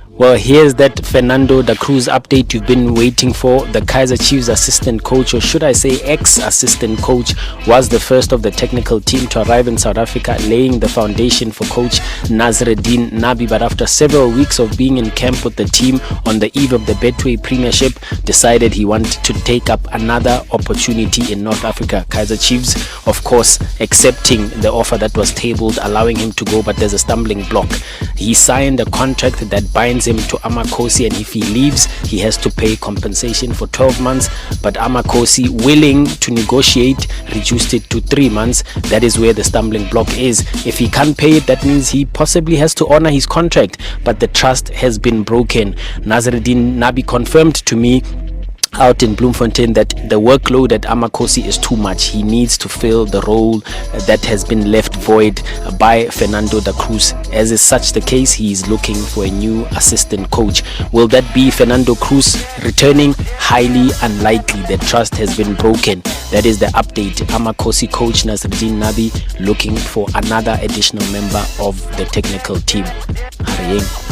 Well, here's that Fernando da Cruz update you've been waiting for. The Kaizer Chiefs assistant coach, or should I say ex-assistant coach, was the first of the technical team to arrive in South Africa, laying the foundation for coach Nazereddine Nabi. But after several weeks of being in camp with the team on the eve of the Betway Premiership, decided he wanted to take up another opportunity in North Africa. Kaizer Chiefs, of course, accepting the offer that was tabled, allowing him to go, but there's a stumbling block. He signed a contract that binds him to Amakosi, and if he leaves, he has to pay compensation for 12 months. But Amakosi, willing to negotiate, reduced it to 3 months. That is where the stumbling block is. If he can't pay it, that means he possibly has to honor his contract, but the trust has been broken. Nazereddine Nabi confirmed to me out in Bloemfontein that the workload at Amakosi is too much. He needs to fill the role that has been left void by Fernando da Cruz. As is such the case, he is looking for a new assistant coach. Will that be Fernando Cruz returning? Highly unlikely. The trust has been broken. That is the update. Amakosi coach Nazereddine Nabi looking for another additional member of the technical team. Harieng.